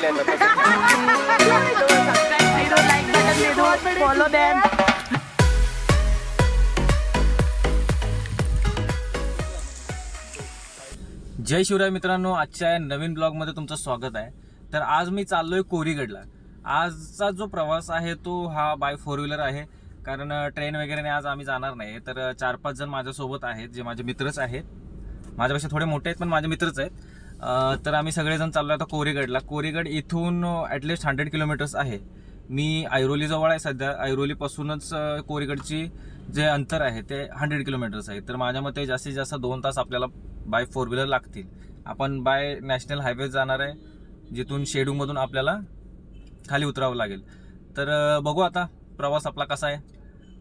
आहेत follow them. जय शिवराय मित्रांनो, आजच्या नवीन ब्लॉगमध्ये तुमचं स्वागत आहे. तर आज मी चाललोय कोरीगडला. आजचा जो प्रवास आहे तो हा बाय 4 व्हीलर आहे, कारण ट्रेन वगैरेने आज आम्ही जाणार नाही. तर 4-5 जण माझ्यासोबत आहेत, जे माझे मित्रच आहेत. माझ्यापेक्षा थोडे मोठे आहेत पण माझे मित्रच आहेत. तर आम्ही सगळेजण चाललो आता कोरीगडला. कोरीगड इथून ॲटलिस्ट 100 किलोमीटर्स आहे. मी ऐरोलीजवळ आहे सध्या. ऐरोलीपासूनच कोरीगडची जे अंतर आहे ते 100 किलोमीटर्स आहे. तर माझ्या मते जास्तीत जास्त 2 तास आपल्याला बाय 4 व्हीलर लागतील. आपण बाय नॅशनल हायवे जाणार आहे, जिथून शेडूमधून आपल्याला खाली उतरावं लागेल. तर बघू आता प्रवास आपला कसा आहे.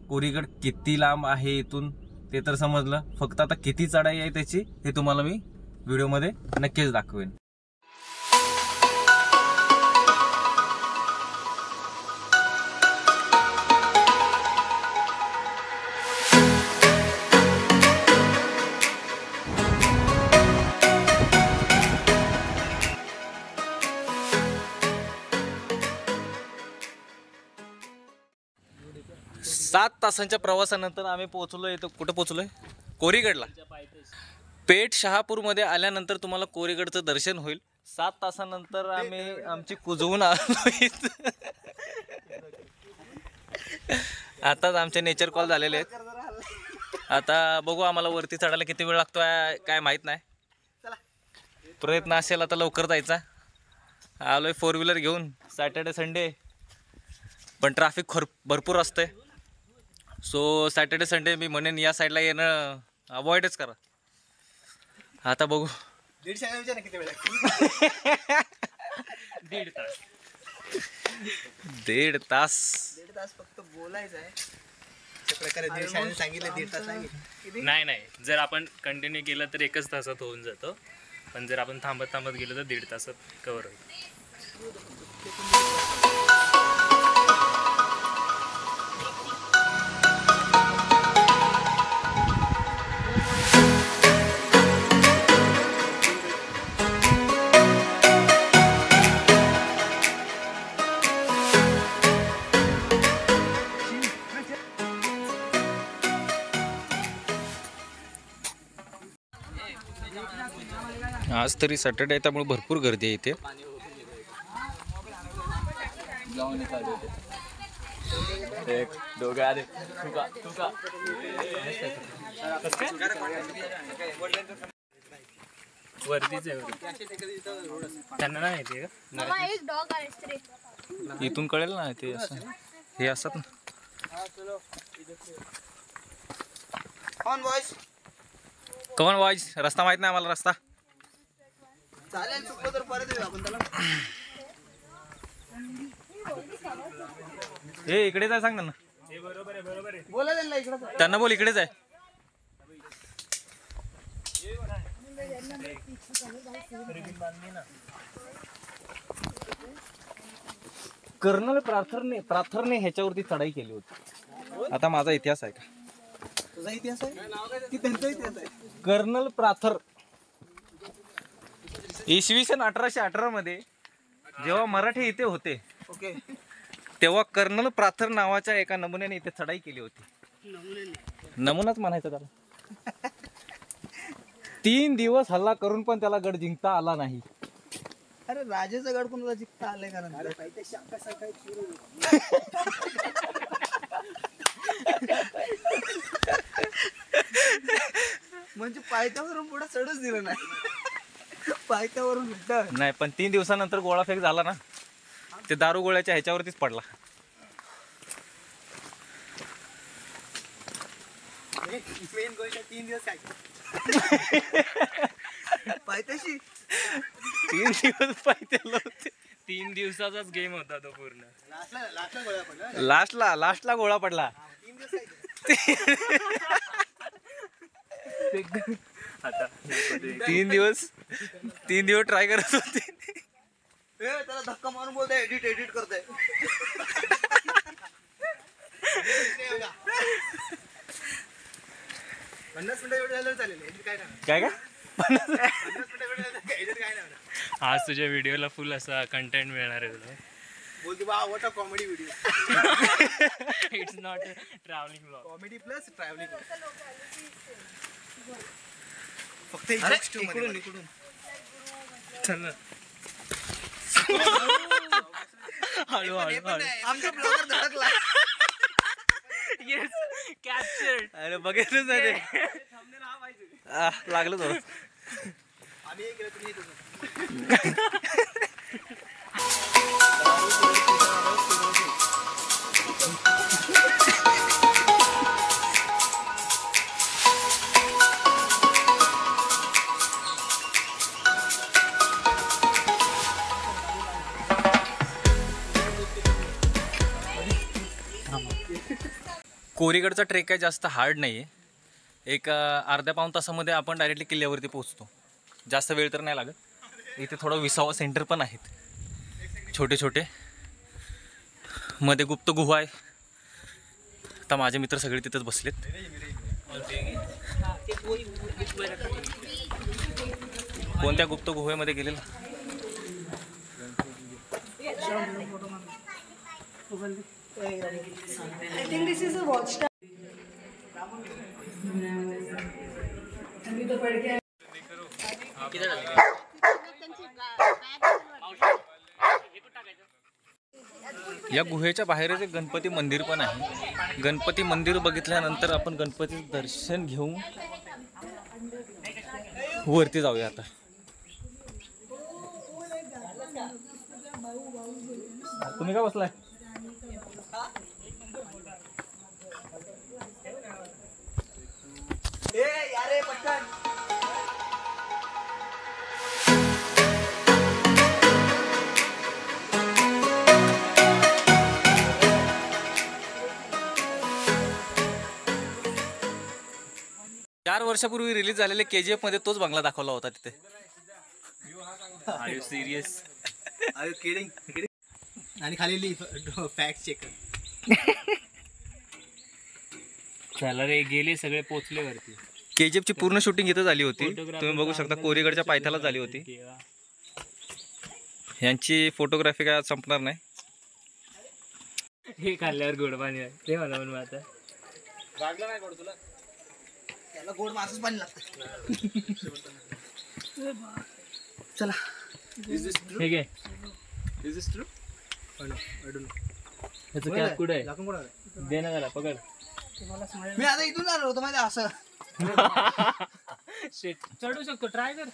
कोरीगड किती लांब आहे इथून ते तर समजलं, फक्त आता किती चढाई आहे त्याची हे तुम्हाला मी व्हिडिओमध्ये नक्कीच दाखवेन. सात तासांच्या प्रवासानंतर आम्ही पोहोचलोय. इथं कुठं पोहोचलोय? कोरीगडला. पेठ शहापूरमध्ये आल्यानंतर तुम्हाला कोरीगडचं दर्शन होईल. 7 तासानंतर आम्ही आमची कुजवून आलोय. आताच आमचे नेचर कॉल झालेले आहेत. आता बघू आम्हाला वरती चढायला किती वेळ लागतो काय माहीत नाही. प्रयत्न असेल आता लवकर जायचा. आलोय 4 व्हीलर घेऊन. सॅटर्डे संडे पण ट्रॅफिक भरपूर असते. सो सॅटर्डे संडे मी म्हणेन या साईडला येणं अवॉइडच करा. आता बघू. 1.5 किती वेळ लागतो? 1.5 तास. 1.5 तास. 1.5 तास फक्त बोलायचं आहे. त्या प्रकारे 1.5 सांगितलं, 1.5 तास सांगितलं. नाही, जर आपण कंटिन्यू केलं तर 1 तासात होऊन जातो. पण जर आपण थांबत गेलो तर 1.5 तासात कव्हर होईल. आज तरी सॅटर्डे आहे त्यामुळे भरपूर गर्दी आहे इथे. वरतीच आहे. त्यांना नाही येते का? इथून कळेल ना ते असं हे असतात ना. कमॉन बॉयज, रस्ता माहित नाही आम्हाला. रस्ता चालेल, चुकलं तर परत येऊ आपण त्याला. हे इकडेच आहे, सांग ना. बरोबर आहे. बोला त्यांना इकडं. त्यांना बोल इकडेच आहे. कर्नल प्रार्थरने ह्याच्यावरती चढाई केली होती. आता माझा इतिहास आहे का? तुझा इतिहास आहे की त्यांचा इतिहास आहे? कर्नल प्रार्थर इसवी सन 1818 मध्ये जेव्हा मराठी इथे होते, ओके, तेव्हा कर्नल प्रार्थर नावाच्या एका नमुन्याने इथे चढाई केली होती. नमुनाच म्हणायचा त्याला. 3 दिवस हल्ला करून पण त्याला गड जिंकता आला नाही. अरे राजाचा गड कोणाला जिंकता आलाय का? म्हणजे पायथ्यावरून पुढे चढच दिलं नाही. पायथ्यावरून नाही, पण 3 दिवसानंतर गोळाफेक झाला ना, ते दारू गोळ्याच्या ह्याच्यावरतीच पडला. मेन गोष्ट 3 दिवस काय पायथ्याशी 3 दिवस पायथ्याला होते. 3 दिवसाचाच गेम होता तो पूर्ण. लास्टला गोळा पडला. 3 दिवस ट्राय करत होते. त्याला धक्का मारून बोलतोय एडिट करतोय. 50 मिनिटं एवढं झालं चालेल. काय काय काय नाही आज तुझ्या व्हिडिओला फुल असा कंटेंट मिळणार आहे तुला. बोलते बा आवडता comedy video. It's not a travelling blog. Comedy plus travelling. फक्त इकडून चल ना. हळू हळू हळू. आमचा ब्लॉगर धडकला. Yes captured. अरे बघितलंच नाही ते. लागलं थोडं. आम्ही हे केलं तुम्ही कोरीगडचा ट्रेक काय जास्त हार्ड नाही आहे. एक अर्ध्या पाऊण तासामध्ये आपण डायरेक्टली किल्ल्यावरती पोहोचतो. जास्त वेळ तर नाही लागत. इथे थोडं विसावा सेंटर पण आहेत छोटे छोटे. मध्ये गुप्त गुहा आहे. आता माझे मित्र सगळे तिथंच बसलेत. कोणत्या गुप्त गुहेमध्ये गेलेला? I think this is a watch tower. या गुहेच्या बाहेरच एक गणपती मंदिर पण आहे. गणपती मंदिर बघितल्यानंतर आपण गणपतीचं दर्शन घेऊन वरती जाऊया आता. तुम्ही का बसलाय? यारे पटकन. चार वर्षापूर्वी रिलीज झालेले KGF मध्ये तोच बंगला दाखवला होता तिथे. Are you serious? Are you kidding? आणि खाली फॅक्ट चेक. चला रे, गेले सगळे पोचले वरती. KGF ची पूर्ण शूटिंग इथं झाली होती. तुम्ही बघू शकता कोरीगडच्या पायथ्याला झाली होती. यांची फोटोग्राफी काय आज संपणार नाही. हे खाल्ल्यावर गोड पाणी आहे ते मला म्हणून आता. लागलं नाही गोड तुला? त्याला गोड मासच पाणी लागतं. चला. हे घे. Is this true? ह्याचं कॅप कुठे आहे? दे ना जरा, पकड. मी आता इथून आलो होतो माहिती असं. शेट चढू शकतो, ट्राय कर.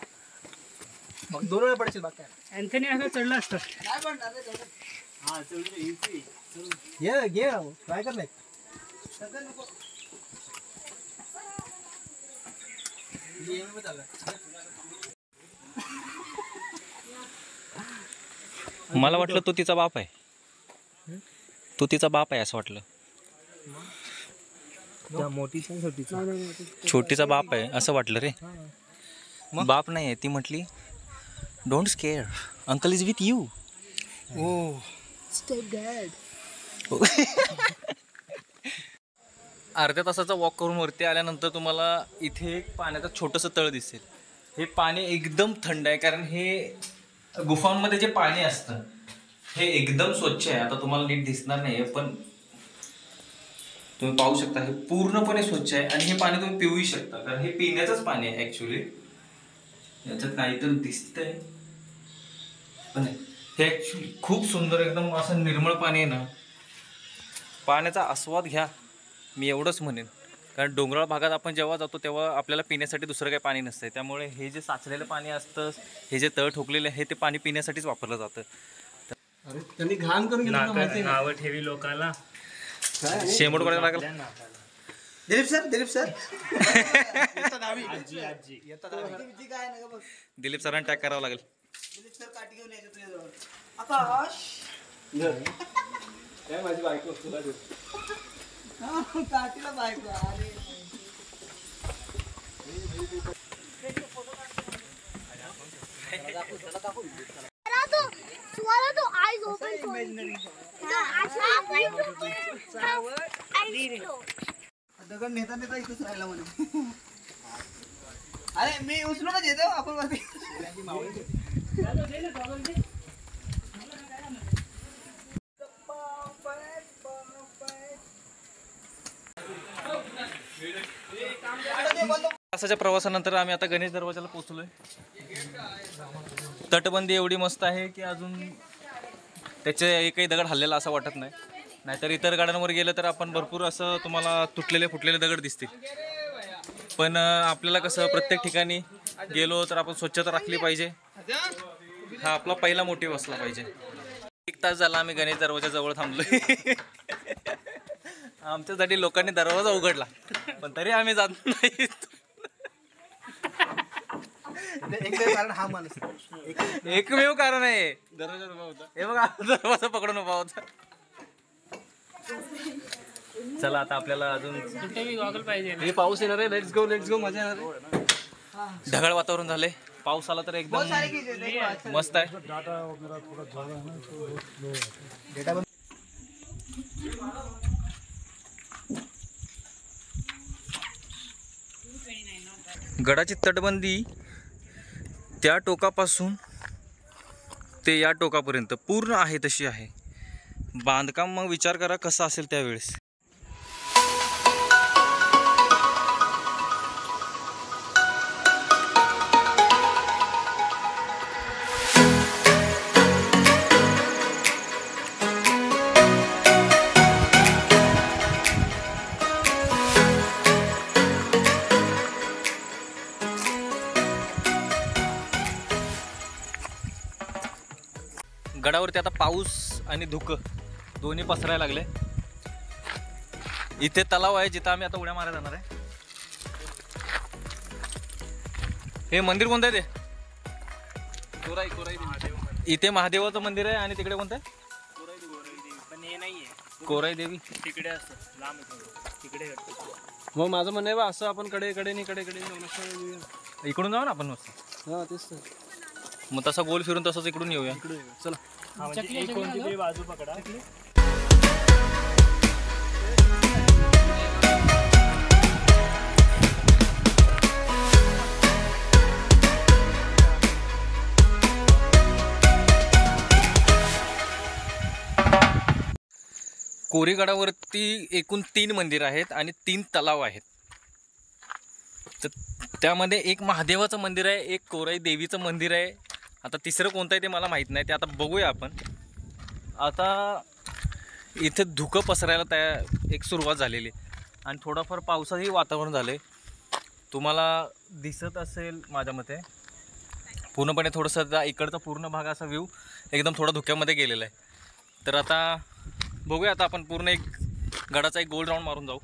मग 2 वेळ पडशील बाकी. अँथनी असं चढलं असतं. काय म्हणणार रे तेवढं? हा चढू इझी. ये घे ट्राय कर. नाही सगळं नको. मला वाटलं तो तिचा बाप आहे. तो तिचा बाप आहे असं वाटलं. मोठीचा छोटीचा? छोटीचा बाप आहे असं वाटलं रे. बाप नाही आहे. ती म्हटली don't scare, uncle is with you. ओ Stay dead. अर्ध्या तासाचा वॉक करून वरती आल्यानंतर तुम्हाला इथे एक पाण्याचं छोटंसं तळ दिसेल. हे पाणी एकदम थंड आहे कारण हे गुफांमध्ये जे पाणी असतं हे एकदम स्वच्छ आहे. आता तुम्हाला नीट दिसणार नाही पण तुम्ही पाहू शकता हे पूर्णपणे स्वच्छ आहे आणि हे पाणी तुम्ही पिऊही शकता कारण हे पिण्याचंच पाणी आहे ॲक्च्युली. याच्यात काहीतरी दिसतंय पण हे ॲक्च्युली खूप सुंदर एकदम असं निर्मळ पाणी आहे ना. पाण्याचा आस्वाद घ्या मी एवढंच म्हणेन. कारण डोंगराळ भागात आपण जेव्हा जातो तेव्हा आपल्याला पिण्यासाठी दुसरं काही पाणी नसतं. त्यामुळे हे जे साचलेलं पाणी असतं, हे जे तळ ठोकलेले आहे ते पाणी पिण्यासाठीच वापरलं जातं. त्यांनी घाण करून घेतलं. नावं ठेवी लोकांना. शेमोट करायला लागलं. दिलीप सर आजी आजी. काय नाही बघ. दिलीप सरांना टॅग करावं लागेल. दिलीप सर काठी घेऊन यायचे तुझ्याजवळ. आकाश काय माझी बायको तुला काठीला बायको. अरे Swallow the eyes open. The eyes दगड नेता नेता इथेच राहिला म्हणे. अरे मी उचलूनच येतो आपण वरती. तासाच्या प्रवासानंतर आम्ही आता गणेश दरवाजाला पोहोचलोय. तटबंदी एवढी मस्त आहे की अजून त्याचे एकही दगड हल्लेला असं वाटत नाही. नाहीतर इतर गाड्यांवर गेलं तर आपण भरपूर असं तुम्हाला तुटलेले फुटलेले दगड दिसतील. पण आपल्याला कसं प्रत्येक ठिकाणी गेलो तर आपण स्वच्छता राखली पाहिजे. हा आपला पहिला मोटिव्ह असला पाहिजे. 1 तास झाला आम्ही गणेश दरवाजाजवळ थांबलोय. आमच्यासाठी लोकांनी दरवाजा उघडला पण तरी आम्ही जात नाही. कारण हा माणूस एकमेव कारण आहे. हे बघा दरवाजा पकडून उभा होता. चला आता आपल्याला अजून गॉगल पाहिजे. हे पाऊस येणार आहे. लेट्स गो मजा येणार आहे. ढगाळ वातावरण झालंय. पाऊस आला तर एकदम मस्त आहे. गडाची तटबंदी त्या टोकापासून ते या टोकापर्यंत पूर्ण आहे तशी आहे. बांधकाम मग विचार करा कसं असेल त्यावेळेस. गडावरती आता पाऊस आणि धुकं दोन्ही पसरायला लागले. इथे तलाव आहे जिथं आम्ही आता उड्या मारायला जाणार आहे. हे मंदिर कोणतं आहे ते? इथे महादेवाचं मंदिर आहे आणि तिकडे कोणतं आहे? पण हे नाहीये कोराई देवी. तिकडे असतं लांब तिकडे. मग माझं म्हणणं आहे बा असं आपण कडे इकडून जाऊ ना आपण मस्त. हा तेच तर. मग तसा गोल फिरून तसंच इकडून येऊया. चला एक कोणती तरी बाजू पकडा. कोरीगडावरती एकूण 3 मंदिर आहेत आणि 3 तलाव आहेत. तर त्यामध्ये एक महादेवाचं मंदिर आहे, एक कोराई देवीचं मंदिर आहे. आता तिसरं कोणतं आहे ते मला माहीत नाही. ते आता बघूया आपण. आता इथे धुकं पसरायला एक सुरुवात झालेली आणि थोडंफार पावसाचंही वातावरण झालं आहे. तुम्हाला दिसत असेल माझ्या मते पूर्णपणे थोडंसं इकडचा पूर्ण भाग असा व्ह्यू एकदम थोडा धुक्यामध्ये गेलेला आहे. तर आता बघूया. आता आपण पूर्ण एक गडाचा एक गोल राऊंड मारून जाऊ.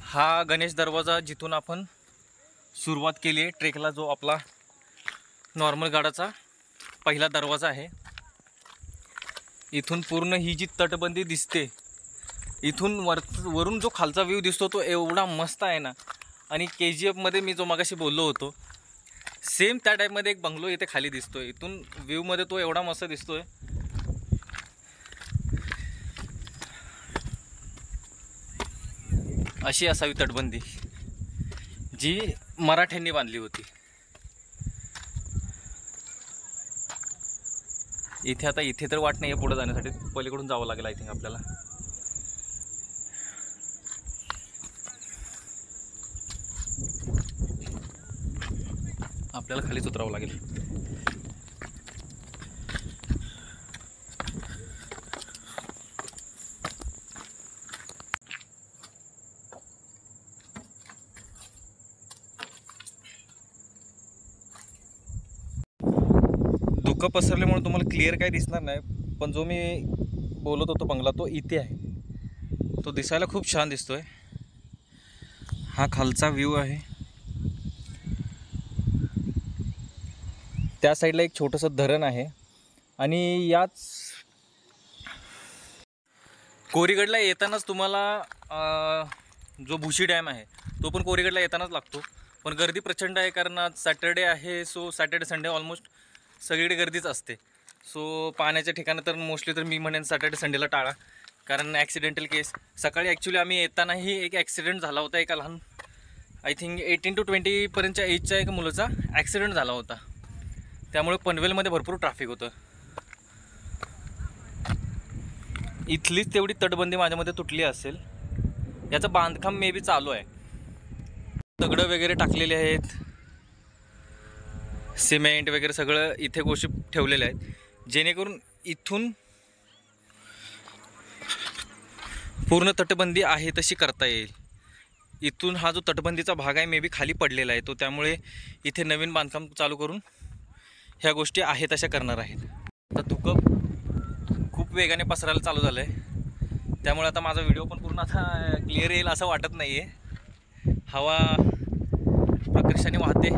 हा गणेश दरवाजा जिथून आपण सुरुवात केली आहे ट्रेकला, जो आपला नॉर्मल गडाचा पहिला दरवाजा आहे. इथून पूर्ण ही जी तटबंदी दिसते, इथून वरून जो खालचा व्ह्यू दिसतो तो एवढा मस्त आहे ना. आणि KGFमध्ये मी जो मगाशी बोललो होतो सेम त्या टाईपमध्ये एक बंगलो इथे खाली दिसतोय. इथून व्ह्यूमध्ये तो एवढा मस्त दिसतोय. अशी असावी तटबंदी जी मराठ्यांनी बांधली होती. इथे आता इथे तर वाट नाही आहे पुढे जाण्यासाठी, पलीकडून जावं लागेल आय थिंक आपल्याला. आपल्याला खालीच उतरावं लागेल. धुकं पसरल्यामुळे तुम्हाला क्लिअर काही दिसणार नाही, पण जो मी बोलत होतो बंगला तो इथे आहे. तो दिसायला खूप छान दिसतोय. हा खालचा व्ह्यू आहे. त्या साईडला एक छोटंसं धरण आहे आणि याच कोरीगडला येतानाच तुम्हाला जो भुशी डॅम आहे तो पण कोरीगडला येतानाच लागतो. पण गर्दी प्रचंड आहे कारण आज सॅटर्डे आहे. सो सॅटर्डे संडे ऑलमोस्ट सगळीकडे गर्दीच असते. सो पाण्याच्या ठिकाणं तर मोस्टली तर मी म्हणेन सॅटर्डे संडेला टाळा, कारण ॲक्सिडेंटल केस. सकाळी ॲक्च्युली आम्ही येतानाही एक ॲक्सिडेंट झाला होता एका लहान आय थिंक 18 to 20 पर्यंतच्या एजच्या एका मुलाचा ॲक्सिडेंट झाला होता. त्यामुळे पनवेलमध्ये भरपूर ट्रॅफिक होतं. इथलीच तेवढी तटबंदी माझ्यामध्ये तुटली असेल. याचं बांधकाम मे बी चालू आहे. दगडं वगैरे टाकलेले आहेत, सिमेंट वगैरे सगळं इथे गोष्टी ठेवलेल्या आहेत जेणेकरून इथून पूर्ण तटबंदी आहे तशी करता येईल. इथून हा जो तटबंदीचा भाग आहे मे बी खाली पडलेला आहे तो, त्यामुळे इथे नवीन बांधकाम चालू करून ह्या गोष्टी आहे तशा करणार आहेत. आता धुकं खूप वेगाने पसरायला चालू झालं आहे, त्यामुळे आता माझा व्हिडिओ पण पूर्ण आता क्लिअर येईल असं वाटत नाही आहे. हवा प्रकर्षाने वाहते.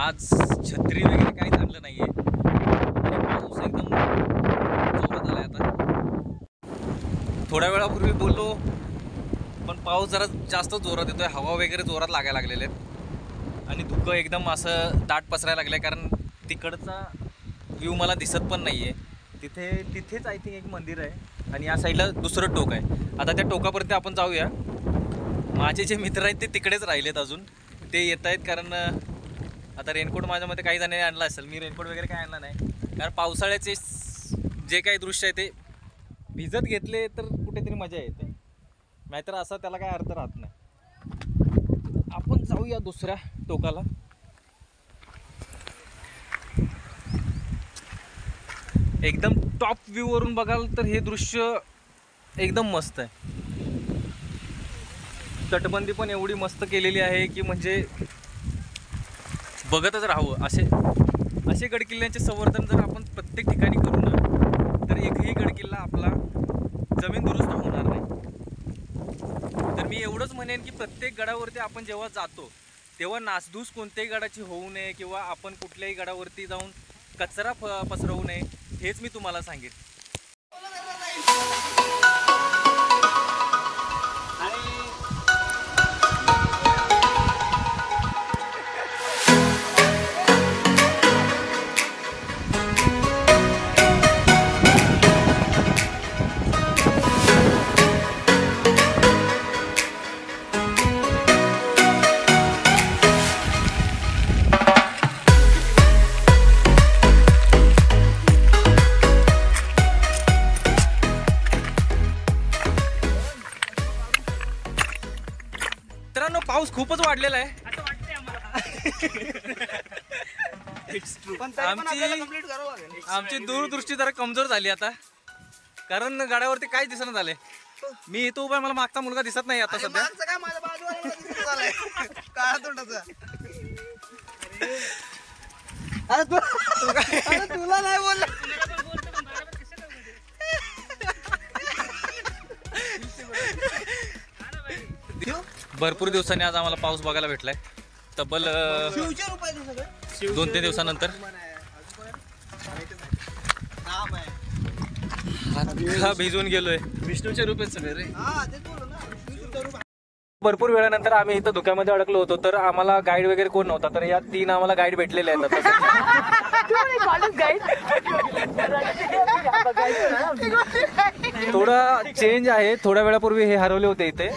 आज छत्री वगैरे काही चांगलं नाही आहे आणि पाऊस एकदम जोरात आला आहे. आता थोड्या वेळापूर्वी बोललो पण पाऊस जरा जास्त जोरात येतो आहे. हवा वगैरे जोरात लागायला लागलेले आहेत आणि धुकं एकदम असं दाट पसरायला लागलं आहे, कारण तिकडचा व्ह्यू मला दिसत पण नाही आहे. तिथेच आय थिंक एक मंदिर आहे आणि या साईडला दुसरं टोक आहे. आता त्या टोकापर्यंत आपण जाऊया. माझे जे मित्र आहेत ते तिकडेच राहिलेत अजून, ते येत आहेत. कारण आता रेनकोट माझ्यामध्ये काही जणांनी आणला असेल, मी रेनकोट वगैरे काही आणला नाही. कारण पावसाळ्याचे जे काही दृश्य आहे ते भिजत घेतले तर कुठेतरी मजा येते, नाहीतर असा त्याला काय अर्थ राहत नाही. आपण जाऊया दुसऱ्या टोकाला. एकदम टॉप व्ह्यू वरून बघाल तर हे दृश्य एकदम मस्त आहे. तटबंदी पण एवढी मस्त केलेली आहे की म्हणजे बघतच राहावं. असे गडकिल्ल्यांचे संवर्धन जर आपण प्रत्येक ठिकाणी करू ना तर एकही गडकिल्ला आपला जमीन दुरुस्त होणार नाही. तर मी एवढंच म्हणेन की प्रत्येक गडावरती आपण जेव्हा जातो तेव्हा नासधूस कोणत्याही गडाची होऊ नये किंवा आपण कुठल्याही गडावरती जाऊन कचरा पसरवू नये, हेच मी तुम्हाला सांगेन. मित्रांनो पाऊस खूपच वाढलेला आहे. असं वाटतंय आम्हाला. आमची दूरदृष्टी जरा कमजोर झाली आता, कारण गाड्यावरती काहीच दिसणं झालंय. मी इथं उभा, मला मागचा मुलगा दिसत नाही आता सध्या. तुला नाही बोलला. भरपूर दिवसांनी आज आम्हाला पाऊस बघायला भेटलाय. तब्बल 2-3 दिवसानंतर. आता भिजून गेलोय. विष्णूचे रूप आहेत सगळे रे. भरपूर वेळानंतर आम्ही इथं धुक्यामध्ये अडकलो होतो, तर आम्हाला गाईड वगैरे कोण नव्हता, तर या 3 आम्हाला गाईड भेटलेले आहेत. थोडा चेंज आहे. थोड्या वेळापूर्वी हे हरवले होते इथे.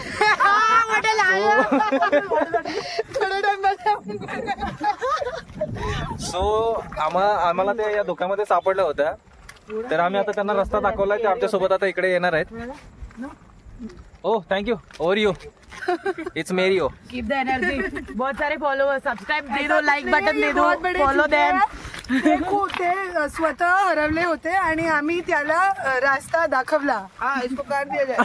सो आम्हाला ते या धुक्यामध्ये सापडल्या होत्या, तर आम्ही आता त्यांना रस्ता दाखवला की आमच्या सोबत आता इकडे येणार आहेत. Oh thank you. ओवर यू. It's Mario. Keep the energy. बहुत सारे फॉलोअर्स, सब्सक्राइब दे दो, लाइक बटन दे दो, फॉलो देम. ते स्वतः हरवले होते आणि आम्ही त्याला रास्ता दाखवला. हा इसको काट दिया जाए.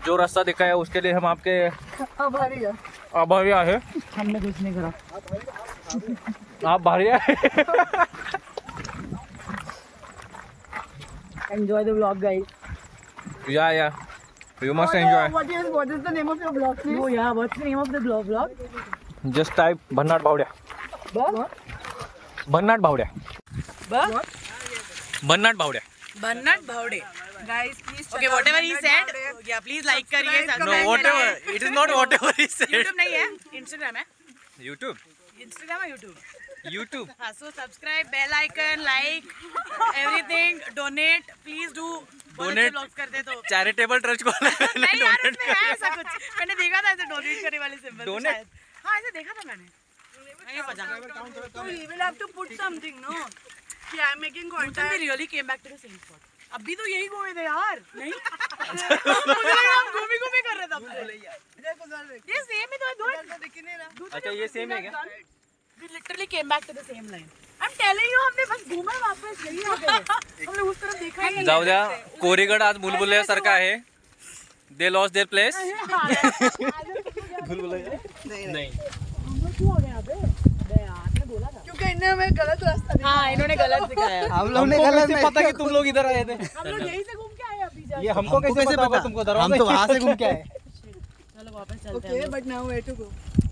जो रास्ता दिखाया उसके लिए हम आपके आभारी है. आभारी आहे. हमने कुछ नहीं करा. आप भारी आहे. Enjoy the vlog, guys. या you must enjoy. What is the name of your blog, please? Oh yeah, what's the name of the vlog? Just type भन्नाट भावड्या. भन्नाट भावड्या. भन्नाट भावड्या. Bannat Bhavde. Guys, please. Okay, whatever he said, yeah, please like करिए. No, whatever. It is not whatever he said. YouTube नहीं है, Instagram है. YouTube. Instagram है YouTube. YouTube. So subscribe, bell icon, like, everything, donate. Please do. Donate. Blogs करते तो charitable trust को नहीं यार उसमें है ऐसा कुछ मैंने देखा था ऐसे डोनेट करने वाले सिंबल Donate? हाँ ऐसे देखा था मैंने ये पता So we will have to put something, no? कि I'm making content. we really came back to the same spot. अभी तो यही घूमे थे यार नहीं मुझे लगा हम घूमी घूमी कर रहे थे देखो जरा देख। ये सेम है तो दूर दिख नहीं रहा। अच्छा ये सेम है क्या? We literally came back to the same line. I'm telling you हमने बस घूमा वापस यही आ गए हमने उस तरफ देखा ही नहीं जाऊ द्या, कोरीगड आज बुलबुल्यासारखं आहे. दे लॉस देअर प्लेस. नाही क्योंकि इन्हें हमें गलत रास्ता दिखाया। हाँ इन्होंने गलत दिखाया हम लोग ने गलत नहीं पता कि तुम लोग इधर आए थे. हम लोग यहीं से घूम के आए अभी जा ये हमको कैसे पता तुमको? हम तो वहाँ से घूम के आए. चलो वापस चलते Okay, हैं but now where to go?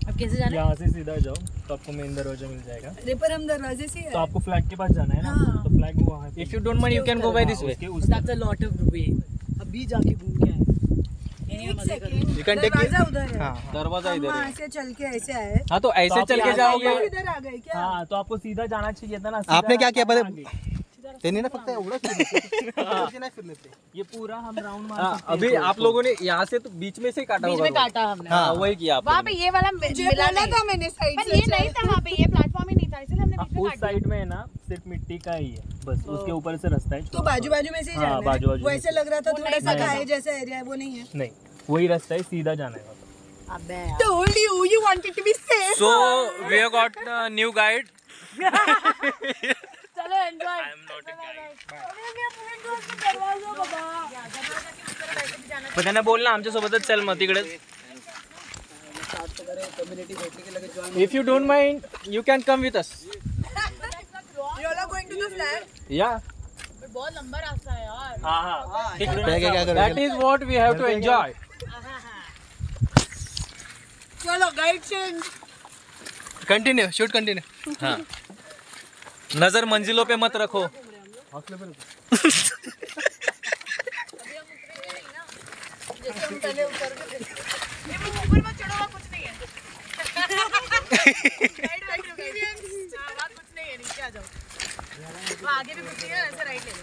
अब कैसे जाना है यहाँ से सीधा जाओ तो आपको मेन दरवाजा मिल जाएगा. अरे पर हम दरवाजे से ही तो आए। आपको फ्लैग के पास जाना है ना, तो फ्लैग वहाँ पे. If you don't mind you can go by this way. उसके उस That's a lot of way अभी जाके घूम के आए एक second. You can take it. दरवाजा उधर है। हाँ. दरवाजा हम इधर वहाँ है. से चल के ऐसे आए। हाँ तो ऐसे आप चल के यहाँ जाओगे. हम इधर आ गए क्या? हाँ तो आपको सीधा जाना चाहिए था ना. आपने क्या किया पहले? आगे. त्यांनी ना फक्त एवढं फिरले. नाही फिरले ते. ये पूरा हम राउंड मार हाँ, सकते हैं. अभी आप लोगों ने यहाँ से तो बीच में से काटा बीच होगा में रोड. काटा हमने हाँ वही किया आप वहाँ लोगों पे ने. ये वाला मुझे मिला बोला नहीं था मैंने साइड पर से ये चल। नहीं था वहाँ पे ये प्लेटफॉर्म ही नहीं था इसलिए हमने बीच में उस काट दिया साइड में है ना सिर्फ मिट्टी का ही है बस. उसके ऊपर से रास्ता है. तो बाजू बाजू में से ही हाँ, जाना है। बाजू-बाजू वो में ऐसे से। लग रहा था वो थोड़ा नहीं सा था। खाई जैसा एरिया है वो नहीं है। नहीं वही रास्ता है, सीधा जाना है वहाँ पे. अबे Told you, you wanted to be safe. So we have got new guide. चलो एंजॉय पण त्यांना बोल ना आमच्या सोबतच चल मग तिकडे. If you don't mind you can come with us. You all are going to the flat? या बहुत लंबा रास्ता है यार हाँ हाँ क्या करो? That is what we have to enjoy. चलो guide change. Continue shoot continue. हाँ नजर मंजिलों पे मत रखो. ऊपर मत चढ़ो कुछ नहीं है कुछ नहीं है नीचे आ जाओ आगे भी कुछ नहीं है ऐसे राइट ले लो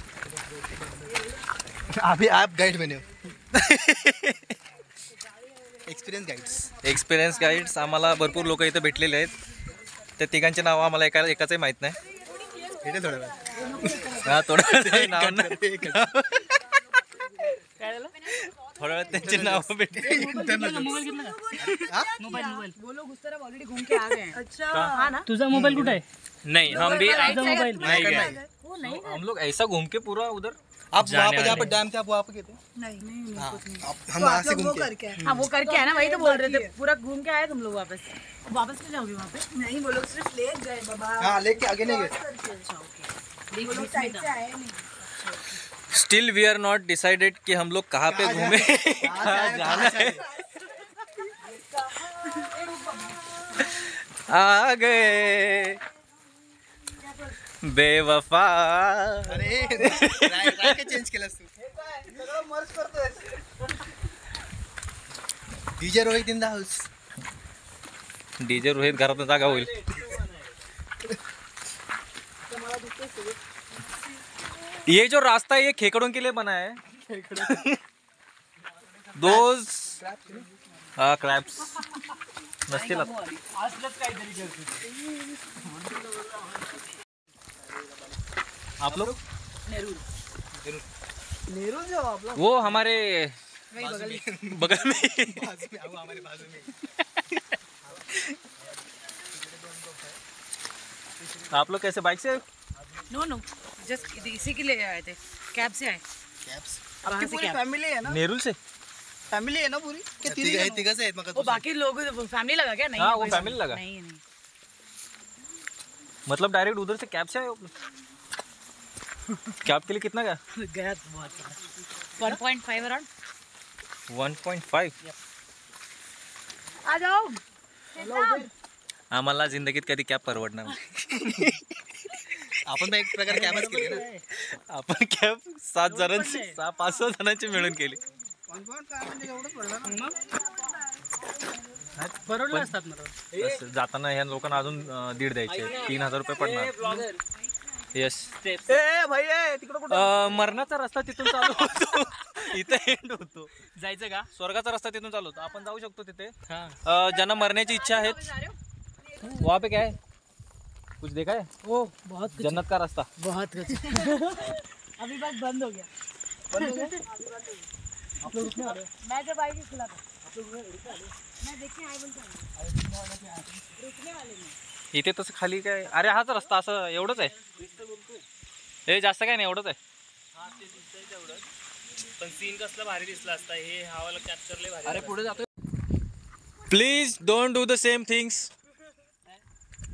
अभी आप गाइड बने हो. Experience guides. एक्सपिरियन्स गाईड्स आम्हाला भरपूर लोक इथे भेटलेले आहेत. त्या तिघांचे नाव आम्हाला एकाचही माहित नाही. भेटेल थोड्या वेळात. हा थोडं नाव नाही. काय झालं थोड्या वेळात त्यांची नावं भेटली. वो लोग उस तरफ ऑलरेडी घूम के आ गए हैं अच्छा हाँ ना तुझा मोबाईल कुठे आहे? नहीं हम भी मोबाइल नहीं गए. वो नहीं हम लोग ऐसा घूम के पूरा उधर आप वहाँ पे जहाँ पर डैम थे आप वहाँ पे गए थे. नहीं नहीं हाँ. कुछ नहीं. हम तो वहाँ आप से लोग घूम वो के. करके आए. हाँ वो करके है ना वही तो बोल रहे बाकी थे है. पूरा घूम के आए तुम लोग वापस वापस क्यों जाओगे वहाँ पे नहीं वो लोग सिर्फ ले गए बाबा. हाँ लेके आगे नहीं गए. वो लोग साइड से आए नहीं. Still we are not decided कि हम लोग कहाँ पे घूमे. कहाँ जाना है. आ गए बेवफा. अरे काय चेंज केलंस तू. DJ Rohit in the house. DJ Rohit घरात जागा होईल. ये जो रास्ता है ये खेकड़ों के लिए बना है. दोज हाँ क्रैब्स नसतील आता. आप लोग नेहरू जाओ आप लोग. वो हमारे बगल में हमारे बाजू में. आप लोग कैसे बाइक से. नो नो जस्ट इसी के लिए आए थे कैब से आए कॅप्स. वहाँ आपकी से पूरी कैब फैमिली है ना? नेरुल से. फैमिली है ना पूरी? कि तीन तिघ जण? तिघच आहेत मग वो बाकी लोग फैमिली लगा क्या नहीं हाँ, है वो कोई family लगा. नहीं नहीं मतलब डायरेक्ट उधर से कैब से आए हो आप लोग. कैब के लिए कितना गया. गया तो बहुत 1.5 अराउंड 1.5. आ जाओ आम्हाला जिंदगीत कधी कॅब परवडणार नाही. आपण एक प्रकारे कॅबच केली ना. आपण कॅब 7 जणांची 5-6 जणांची मिळून केली. 1.5 म्हणजे एवढं पडलं ना. परवडलं असतात ना. बस जाताना ह्या लोकांना अजून 1.5 द्यायचे, 3,000 रुपये पडणार. येस मरणाचा रस्ता तिथून चालू होतो, इथे एंड होतो. जायचं का? स्वर्गाचा रस्ता तिथून चालू होतो, आपण जाऊ शकतो तिथे. हा. ज्यांना मरण्याची इच्छा आहे वहाँ पे क्या है, कुछ देखा है? ओ बहुत जन्नत का रास्ता. बहुत अभी बस बंद हो गया मैं जब आई थी खुला था मैं देखने आई बोलते रुकने वाले नहीं. इथे तसं खाली काय, अरे हाच रस्ता असं एवढंच आहे, हे जास्त काय नाही, एवढंच आहे. पण सीन कसला भारी दिसला असता, हे हवाला कॅप्चर लय भारी. अरे पुढे जातो. Please don't do the same things.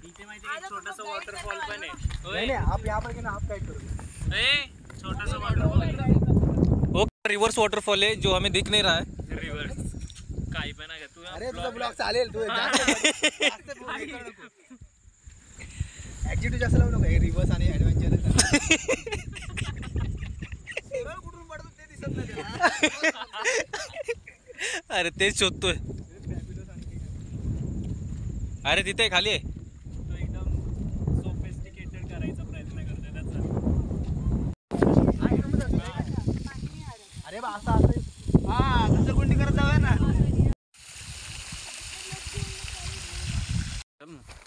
इथे माहिती आहे छोटासा वॉटरफॉल पण आहे. नाही आप यहाँ पर आप गाइड करो. छोटासा वॉटरफॉल, ओके रिवर्स वाटरफॉल है जो हमें दिख नहीं रहा है. रिव्हर्स काही पण आहे का तू? अरे तुझा ब्लॉग चालेल, तू जास्त ऍक्टिव्हिटी जास्त लावू नको. रिव्हर्स आणि ऍडव्हेंचर कुठून पडतो ते दिसत नाही. अरे तेच शोधतोय. अरे तिथे आहे, खाली आहे. तो एकदम सोफिस्टिकेटेड करायचा प्रयत्न करतोय त्याचा. अरे बा असं असं हा घसरगुंडी करत जाऊया ना.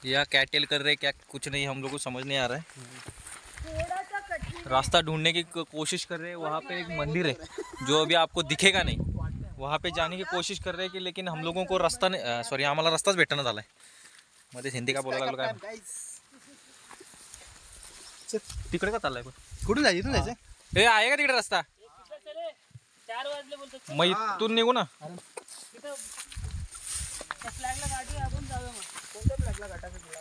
या क्या टेल कर रहे क्या कुछ नहीं, हम लोग को समझ नहीं आ रहा है. रास्ता ढूंढने की कोशिश कर रहे हैं. वहाँ पे एक मंदिर है जो अभी आपको दिखेगा नहीं, वहाँ पे जाने की कोशिश कर रहे हैं की, लेकिन हम लोगों को रास्ता नहीं, सॉरी आम्हाला रस्ताच भेटना झालाय. मध्ये हिंदी का बोलायला लागलो काय, तिकडे का चाललाय पण? कुठून जायचं, इथून जायचं. हे आहे का तिकडे रस्ता? 4 वाजले बोलतो. मग इथून निघू ना. फ्लॅगला गाडी आपण जाऊया मग. कोणत्या फ्लॅगला घाटायचं तुला?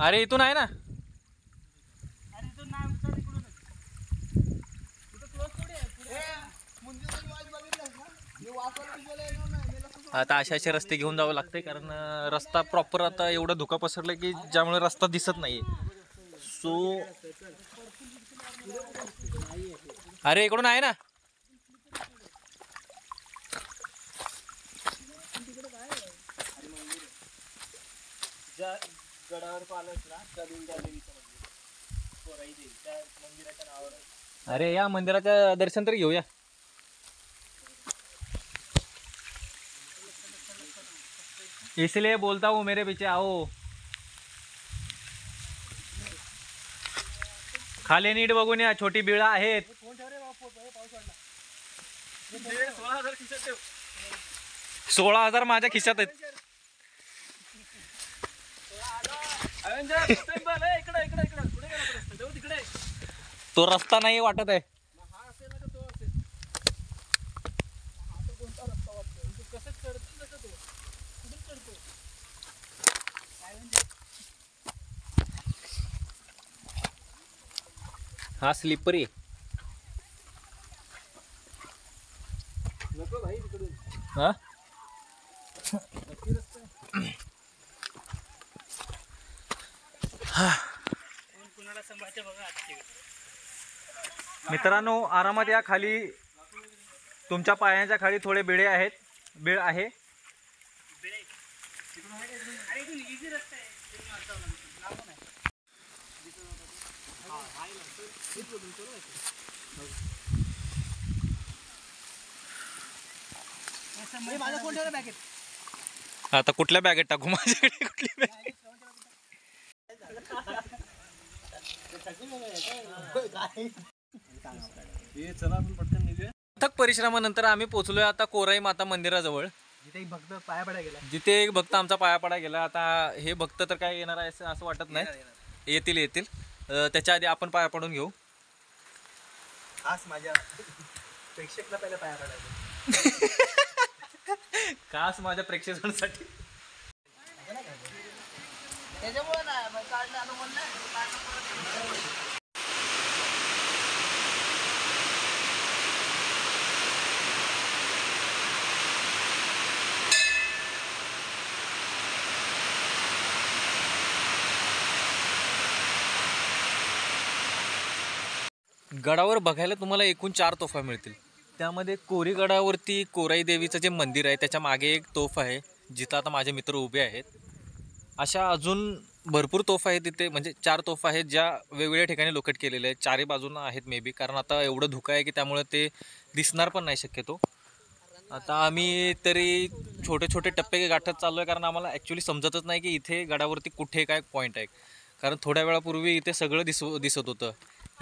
अरे इथून आहे ना. अरे तो नाम तर इकडून क्लोज थोडी आहे. आता असे रस्ते घेऊन जावं लागते, कारण रस्ता प्रॉपर आता एवढं धुका पसरलं की ज्यामुळे रस्ता दिसत नाहीये. सो अरे इकडून आहे ना. गडावर पालच ना त्या दुर्गा देवीचं मंदिर, कोराई देवी, त्या मंदिराच्या नावावर. अरे या मंदिराचं दर्शन तरी घेऊया. इसलिए बोलता हूँ मेरे पीछे आओ. खाली नीट बघून या, छोटी बिळा आहेत. 16,000 माझ्या खिशात आहेत. तो रस्ता नाही वाटत आहे. हा स्लिपरी आहे. हा कुणाला संभाळते बघा आता. मित्रांनो आरामात या. खाली तुमच्या पायाच्या खाली थोडे बिळे आहेत, बिळ आहे. माझा फोन ठेवला बॅगेत. आता कुठल्या बॅगेत टाकू, माझ्याकडे कुठली बॅग? चला आपण पटकन निघूया. अथक परिश्रमानंतर आम्ही पोहोचलोय आता कोराई माता मंदिराजवळ, जिथे एक भक्त पाया पडा गेला. जिथे एक भक्त आमचा पाया पडा गेला. आता हे भक्त तर काय येणार आहे असं वाटत नाही. येतील. त्याच्या आधी आपण पाया पडून घेऊ. खास माझ्या प्रेक्षकला पहिला पाया पडायचं. खास माझ्या प्रेक्षकांसाठी. त्याच्यामुळे नाही काढलं आता बोल नाही. गडावर बघायला तुम्हाला एकूण 4 तोफा मिळतील. त्यामध्ये कोरीगडावरती कोराई देवीचं जे मंदिर आहे त्याच्या मागे एक तोफ आहे जिथं आता माझे मित्र उभे आहेत. अशा अजून भरपूर तोफ आहेत तिथे, म्हणजे 4 तोफा आहेत ज्या वेगवेगळ्या ठिकाणी लोकेट केलेल्या आहेत. 4ही बाजूंना आहेत मे बी, कारण आता एवढं धुकं आहे की त्यामुळे ते दिसणार पण नाही शक्यतो. आता आम्ही तरी छोटे छोटे टप्पे गाठत चाललो आहे, कारण आम्हाला ॲक्च्युली समजतच नाही की इथे गडावरती कुठे काय पॉईंट आहे. कारण थोड्या वेळापूर्वी इथे सगळं दिसत होतं,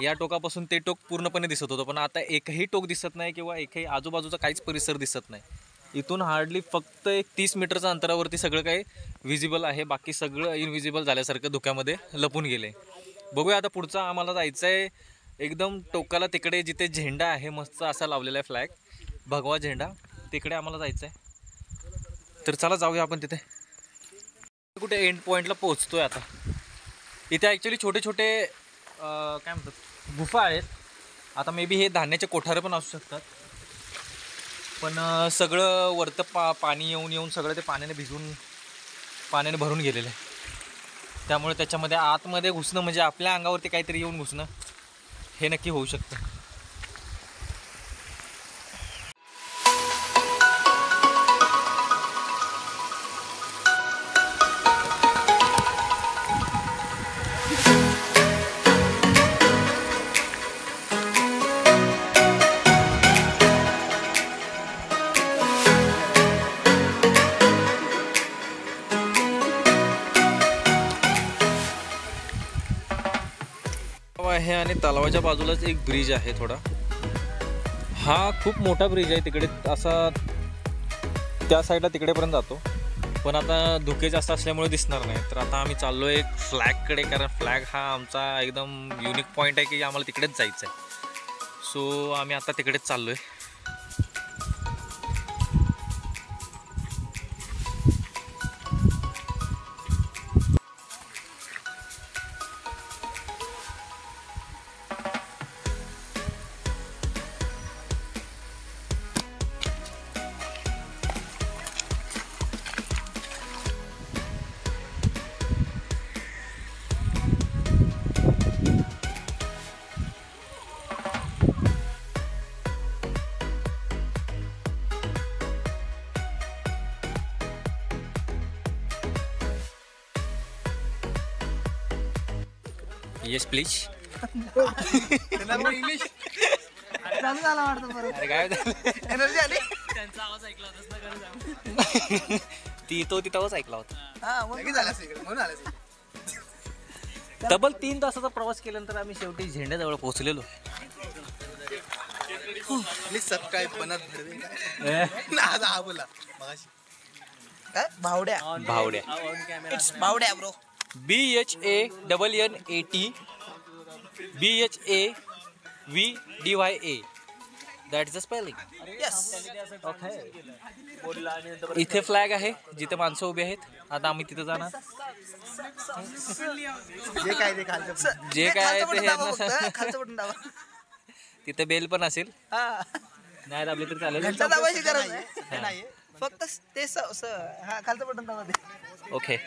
या टोकापासून ते टोक पूर्णपणे दिसत होतं, पण आता एकही टोक दिसत नाही किंवा एकही आजूबाजूचा काहीच परिसर दिसत नाही. इथून हार्डली फक्त एक 30 मीटरच्या अंतरावरती सगळं काही विजिबल आहे, बाकी सगळं इनविजिबल झाल्यासारखं धुक्यामध्ये लपून गेले. बघूया आता पुढचा आम्हाला जायचं आहे एकदम टोकाला, तिकडे जिथे झेंडा आहे मस्त असा लावलेला आहे फ्लॅग, भगवा झेंडा, तिकडे आम्हाला जायचं आहे. तर चला जाऊया आपण तिथे. कुठे एंड पॉईंटला पोहोचतोय आता. इथे ॲक्च्युली छोटे छोटे काय म्हणतात गुफा आहेत. आता मे बी हे धान्याचे कोठारे पण असू शकतात, पण सगळं वरतं पाणी येऊन सगळं ते पाण्याने भरून गेलेलं आहे. त्यामुळे त्याच्यामध्ये आतमध्ये घुसणं म्हणजे आपल्या अंगावरती काहीतरी येऊन घुसणं हे नक्की होऊ शकतं. आहे आणि तलावाच्या बाजूलाच एक ब्रिज आहे थोडा. हा खूप मोठा ब्रिज आहे, तिकडे असा त्या साईडला तिकडेपर्यंत जातो, पण आता धुके जास्त असल्यामुळे दिसणार नाही. तर आता आम्ही चाललो आहे एक फ्लॅगकडे, कारण फ्लॅग हा आमचा एकदम युनिक पॉईंट आहे की आम्हाला तिकडेच जायचं आहे. सो आम्ही आता तिकडेच चाललो आहे. Yes please. इंग्लिश चालू झाला वाटतं बरोबर. अरे काय एनर्जी आली. त्यांचा आवाज ऐकला होता तिथंच ऐकला होता. हा मग झालं असेल म्हणून आलं असेल. तब्बल 3 तासाचा प्रवास केल्यानंतर आम्ही शेवटी झेंड्याजवळ पोहोचलेलो. प्लीज सबस्क्राईब बनत भरवे काय हा बोला मगाशी काय भावड्या इट्स भावड्या bro. BHANNAT BHAVDYA, that is the spelling. Okay. इथे फ्लॅग आहे जिथे माणसं उभी आहेत. आता आम्ही तिथे जाणार. जे काय ते खालचं जे काय ते खालचं बटन दाबा. तिथे बेल पण असेल, नाही दाबली तर चालेल. घंटा दाबायची गरज नाही, फक्त ते हा खालचं बटन दाबा ते. ओके.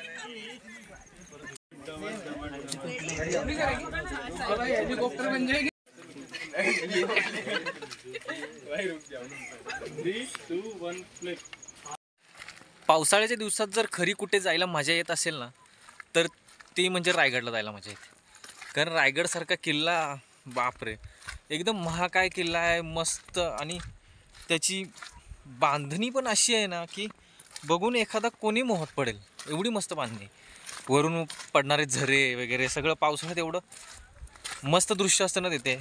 पावसाळ्याच्या दिवसात जर खरी कुठे जायला मजा येत असेल ना, तर ती म्हणजे रायगडला जायला मजा येते. कारण रायगडसारखा किल्ला बापरे, एकदम महाकाय किल्ला आहे, मस्त. आणि त्याची बांधणी पण अशी आहे ना की बघून एखादा कोणी मोहात पडेल, एवढी मस्त बांधणी. वरून पडणारे झरे वगैरे सगळं पावसाळ्यात एवढं मस्त दृश्य असतं ना तिथे.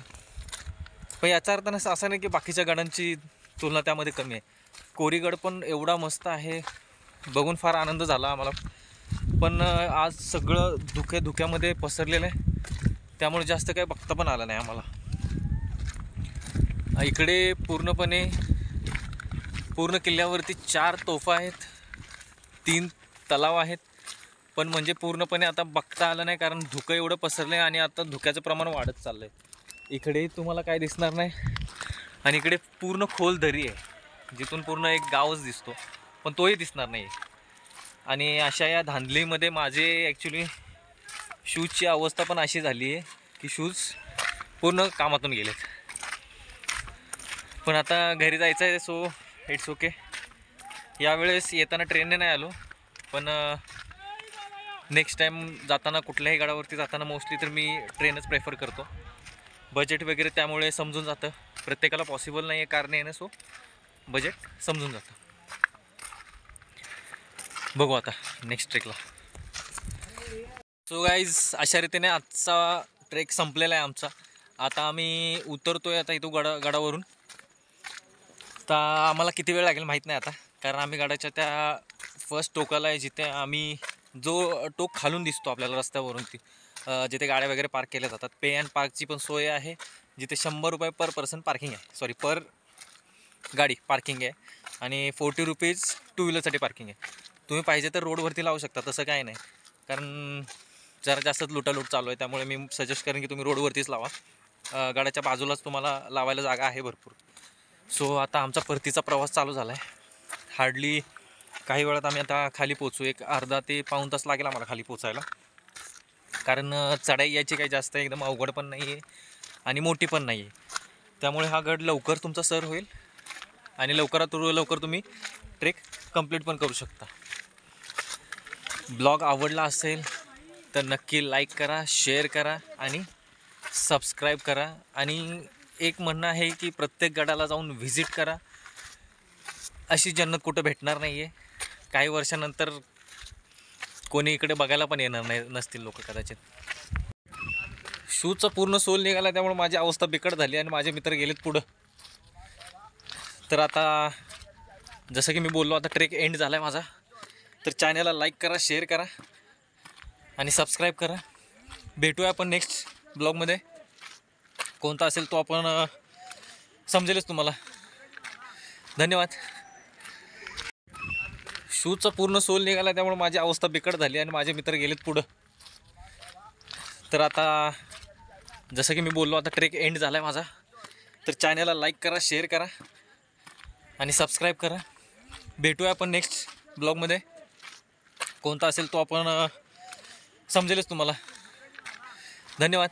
पण याचा अर्थ असं नाही की बाकीच्या गडांची तुलना त्यामध्ये कमी आहे. कोरीगड पण एवढा मस्त आहे, बघून फार आनंद झाला आम्हाला. पण आज सगळं धुक्यामध्ये पसरलेलं आहे, त्यामुळे जास्त काही बघता पण आलं नाही आम्हाला. इकडे पूर्ण किल्ल्यावरती 4 तोफा आहेत, 3 तलाव आहेत, पण म्हणजे पूर्णपणे आता बघता आलं नाही, कारण धुकं एवढं पसरलं आहे आणि आता धुक्याचं प्रमाण वाढत चाललं आहे. इकडे तुम्हाला काय दिसणार नाही, आणि इकडे पूर्ण खोल दरी आहे जिथून पूर्ण एक गावच दिसतो, पण तोही दिसणार नाही. आणि अशा या धांदलीमध्ये माझे ॲक्च्युली शूजची अवस्था पण अशी झाली आहे की शूज पूर्ण कामातून गेलेत. पण आता घरी जायचं आहे, सो इट्स ओके. यावेळेस येताना ट्रेनने नाही आलो, पण नेक्स्ट टाईम जाताना कुठल्याही गडावरती जाताना मोस्टली तर मी ट्रेनच प्रेफर करतो. बजेट वगैरे त्यामुळे समजून जातं, प्रत्येकाला पॉसिबल नाही आहे कारने येणं, सो बजेट समजून जातं. बघू आता नेक्स्ट ट्रेकला. सो गाईज, अशा रीतीने आजचा ट्रेक संपलेला आहे आमचा. आता आम्ही उतरतो आहे आता इथं गडावरून. तर आम्हाला किती वेळ लागेल माहीत नाही आता, कारण आम्ही गडाच्या त्या फर्स्ट टोकाला आहे, जिथे आम्ही जो टोक खालून दिसतो आपल्याला रस्त्यावरून, ती जिथे गाड्या वगैरे पार्क केल्या जातात. पे अँड पार्कची पण सोय आहे, जिथे 100 रुपये पर पर्सन पार्किंग आहे, सॉरी पर गाडी पार्किंग आहे, आणि 40 रुपीज टू व्हीलरसाठी पार्किंग आहे. तुम्ही पाहिजे तर रोडवरती लावू शकता, तसं काय नाही, कारण जरा जास्तच लुटालूट चालू आहे. त्यामुळे मी सजेस्ट करेन की तुम्ही रोडवरतीच लावा. गाड्याच्या बाजूलाच तुम्हाला लावायला जागा आहे भरपूर. सो आता आमचा परतीचा प्रवास चालू झाला आहे. हार्डली काही वेळात आम्ही आता खाली पोचू. एक अर्धा ते पाऊण तास लागेल आम्हाला खाली पोचायला, कारण चढाई याची काही जास्त एकदम अवघड पण नाही आहे आणि मोठी पण नाही आहे. त्यामुळे हा गड लवकर तुमचा सर होईल आणि लवकरात लवकर तुम्ही ट्रेक कंप्लीट पण करू शकता. ब्लॉग आवडला असेल तर नक्की लाईक करा, शेअर करा आणि सबस्क्राईब करा. आणि एक म्हणणं आहे की प्रत्येक गडाला जाऊन व्हिजिट करा. अशी जन्नत कुठं भेटणार नाही आहे. काही वर्षानंतर कोणी इकडे बघायला पण येणार नसतील लोक कदाचित. शूजचा पूर्ण सोल निघाला, त्यामुळे माझी अवस्था बिकट झाली आणि माझे मित्र गेलेत पुढं. तर आता जसं की मी बोललो, आता ट्रेक एंड झाला आहे माझा. तर चॅनलला लाईक करा, शेअर करा आणि सबस्क्राईब करा. भेटूया आपण नेक्स्ट ब्लॉगमध्ये. कोणता असेल तो आपण समजेलच तुम्हाला. धन्यवाद. शूजचा पूर्ण सोल निघाला, त्यामुळे माझी अवस्था बिकट झाली आणि माझे मित्र गेलेत पुढं. तर आता जसं की मी बोललो, आता ट्रेक एंड झाला आहे माझा. तर चॅनलला लाईक करा, शेअर करा आणि सबस्क्राईब करा. भेटूया आपण नेक्स्ट ब्लॉगमध्ये. कोणता असेल तो आपण समजेलच तुम्हाला. धन्यवाद.